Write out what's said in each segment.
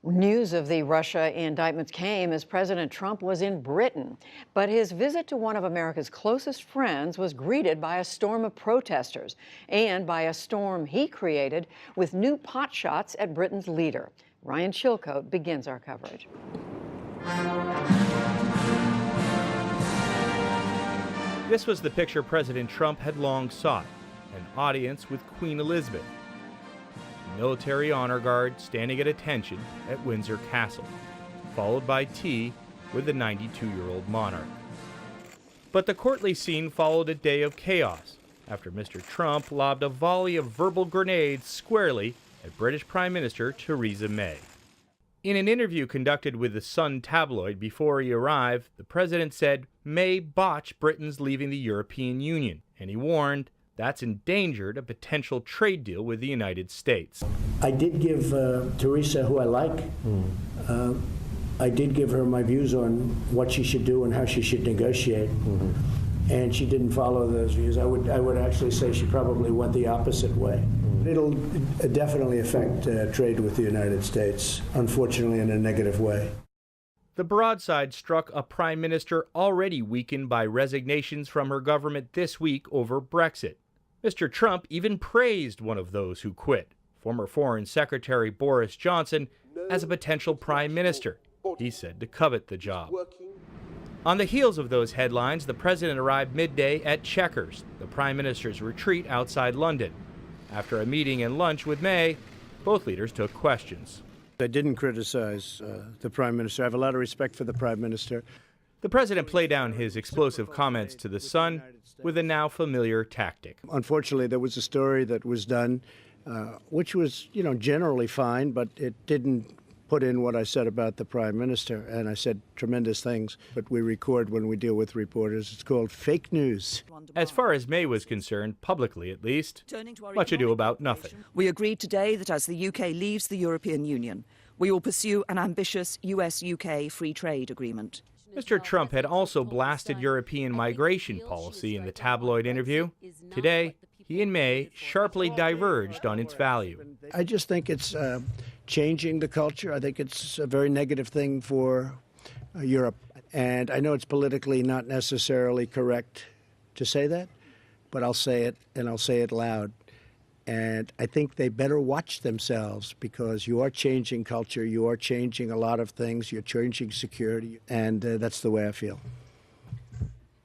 News of the Russia indictments came as President Trump was in Britain. But his visit to one of America's closest friends was greeted by a storm of protesters and by a storm he created with new pot shots at Britain's leader. Ryan Chilcote begins our coverage. This was the picture President Trump had long sought, an audience with Queen Elizabeth. Military honor guard standing at attention at Windsor Castle, followed by tea with the 92-year-old monarch. But the courtly scene followed a day of chaos after Mr. Trump lobbed a volley of verbal grenades squarely at British Prime Minister Theresa May. In an interview conducted with the Sun tabloid before he arrived, the president said May botched Britain's leaving the European Union, and he warned that's endangered a potential trade deal with the United States. I did give Theresa, who I like, I did give her my views on what she should do and how she should negotiate. And she didn't follow those views. I would actually say she probably went the opposite way. It'll definitely affect trade with the United States, unfortunately in a negative way. The broadside struck a prime minister already weakened by resignations from her government this week over Brexit. Mr. Trump even praised one of those who quit, former Foreign Secretary Boris Johnson, as a potential prime minister. He said to covet the job. On the heels of those headlines, the president arrived midday at Chequers, the prime minister's retreat outside London. After a meeting and lunch with May, both leaders took questions. I didn't criticize the prime minister. I have a lot of respect for the prime minister. The president played down his explosive comments to the Sun with a now familiar tactic. Unfortunately, there was a story that was done, which was, generally fine, but it didn't put in what I said about the prime minister, and I said tremendous things, but we record when we deal with reporters. It's called fake news. As far as May was concerned, publicly at least, much ado about nothing. We agreed today that as the UK leaves the European Union, we will pursue an ambitious US-UK free trade agreement. Mr. Trump had also blasted European migration policy in the tabloid interview. Today, he and May sharply diverged on its value. I just think it's changing the culture. I think it's a very negative thing for Europe. And I know it's politically not necessarily correct to say that, but I'll say it, and I'll say it loud. And I think they better watch themselves, because you are changing culture, you are changing a lot of things, you're changing security, and that's the way I feel.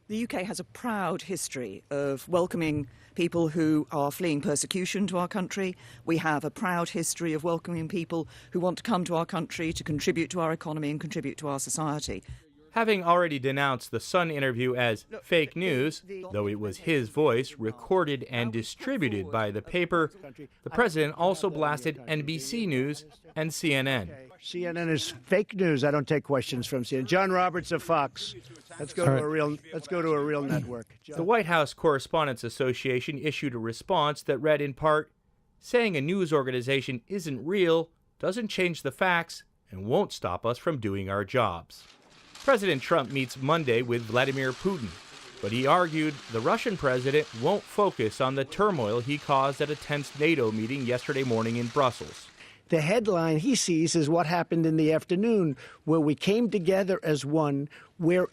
The UK has a proud history of welcoming people who are fleeing persecution to our country. We have a proud history of welcoming people who want to come to our country to contribute to our economy and contribute to our society. Having already denounced the Sun interview as fake news, though it was his voice recorded and distributed by the paper, the president also blasted NBC News and CNN. CNN is fake news. I don't take questions from CNN. John Roberts of Fox. Let's go to a real network. The White House Correspondents Association issued a response that read in part, "Saying a news organization isn't real doesn't change the facts and won't stop us from doing our jobs." President Trump meets Monday with Vladimir Putin, but he argued the Russian president won't focus on the turmoil he caused at a tense NATO meeting yesterday morning in Brussels. The headline he sees is what happened in the afternoon, where we came together as one, where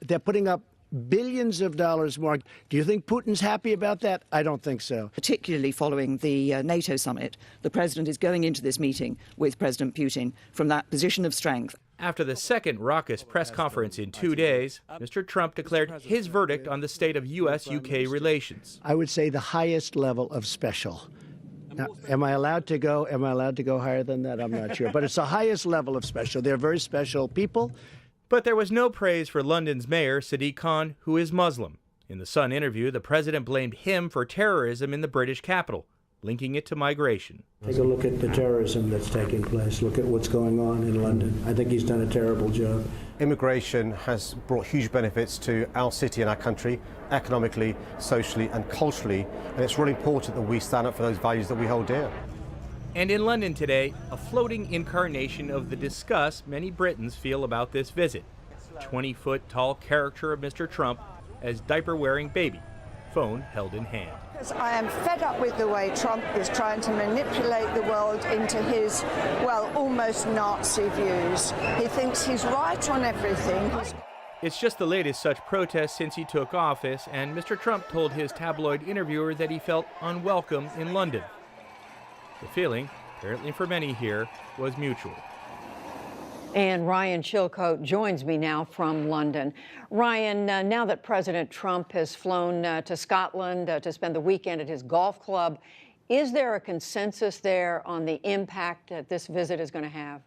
they're putting up billions of dollars more. Do you think Putin's happy about that? I don't think so. Particularly following the NATO summit, the president is going into this meeting with President Putin from that position of strength. After the second raucous press conference in 2 days, Mr. Trump declared his verdict on the state of U.S.-UK relations. I would say the highest level of special. Now, am I allowed to go higher than that? I'm not sure. But it's the highest level of special. They're very special people. But there was no praise for London's mayor, Sadiq Khan, who is Muslim. In the Sun interview, the president blamed him for terrorism in the British capital, linking it to migration. Take a look at the terrorism that's taking place. Look at what's going on in London. I think he's done a terrible job. Immigration has brought huge benefits to our city and our country, economically, socially and culturally, and it's really important that we stand up for those values that we hold dear. And in London today, a floating incarnation of the disgust many Britons feel about this visit. 20-foot tall caricature of Mr. Trump as diaper-wearing baby, phone held in hand. I am fed up with the way Trump is trying to manipulate the world into his, well, almost Nazi views. He thinks he's right on everything. It's just the latest such protest since he took office, and Mr. Trump told his tabloid interviewer that he felt unwelcome in London. The feeling, apparently for many here, was mutual. And Ryan Chilcote joins me now from London. Ryan, now that President Trump has flown to Scotland to spend the weekend at his golf club, is there a consensus there on the impact that this visit is going to have?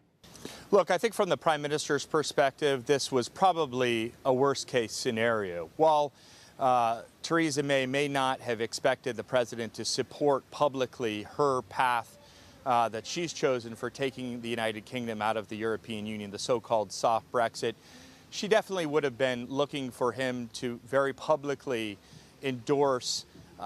Look, I think from the Prime Minister's perspective, this was probably a worst-case scenario. While Theresa may not have expected the president to support publicly her path that she's chosen for taking the United Kingdom out of the European Union, the so-called soft Brexit, she definitely would have been looking for him to very publicly endorse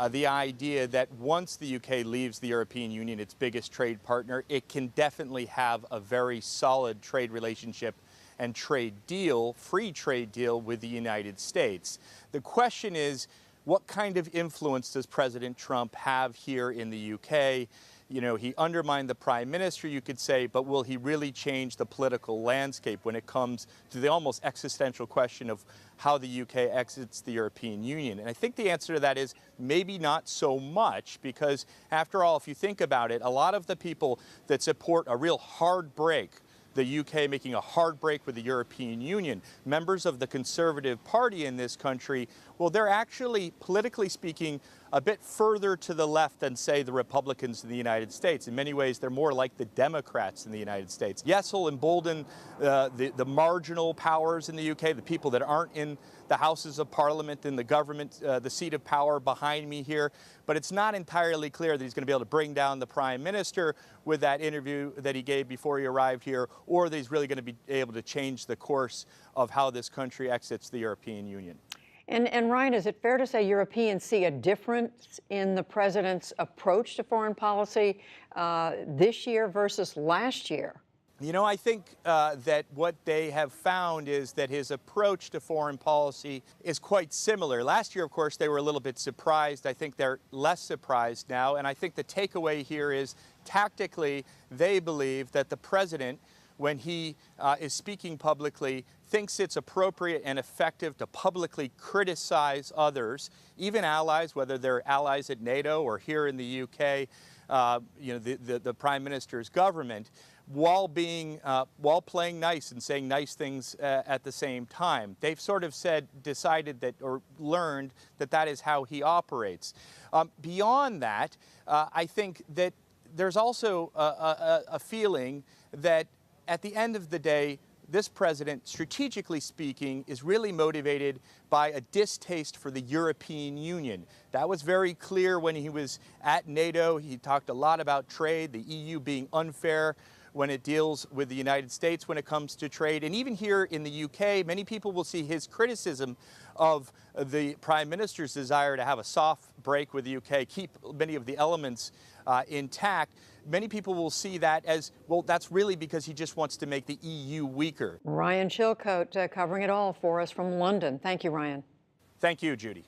the idea that once the UK leaves the European Union, its biggest trade partner, it can definitely have a very solid trade relationship and trade deal, free trade deal with the United States. The question is, what kind of influence does President Trump have here in the UK? You know, he undermined the Prime Minister, you could say, but will he really change the political landscape when it comes to the almost existential question of how the UK exits the European Union? And I think the answer to that is maybe not so much, because after all, if you think about it, a lot of the people that support a real hard break, the UK making a hard break with the European Union, members of the Conservative Party in this country, well, they're actually, politically speaking, a bit further to the left than, say, the Republicans in the United States. In many ways, they're more like the Democrats in the United States. Yes, he'll embolden the marginal powers in the UK, the people that aren't in the Houses of Parliament and the government, the seat of power behind me here, but it's not entirely clear that he's going to be able to bring down the Prime Minister with that interview that he gave before he arrived here, or that he's really going to be able to change the course of how this country exits the European Union. And Ryan, is it fair to say Europeans see a difference in the president's approach to foreign policy this year versus last year? You know, I think that what they have found is that his approach to foreign policy is quite similar. Last year, of course, they were a little bit surprised. I think they're less surprised now. And I think the takeaway here is tactically, they believe that the president, when he is speaking publicly, thinks it's appropriate and effective to publicly criticize others, even allies, whether they're allies at NATO or here in the UK, the Prime Minister's government, while playing nice and saying nice things at the same time. They've sort of decided that, or learned that that is how he operates. Beyond that, I think that there's also a feeling that at the end of the day, this president, strategically speaking, is really motivated by a distaste for the European Union. That was very clear when he was at NATO. He talked a lot about trade, the EU being unfair when it deals with the United States when it comes to trade. And even here in the UK, many people will see his criticism of the Prime Minister's desire to have a soft break with the UK, keep many of the elements intact. Many people will see that as, well, that's really because he just wants to make the EU weaker. Ryan Chilcote covering it all for us from London. Thank you, Ryan. Thank you, Judy.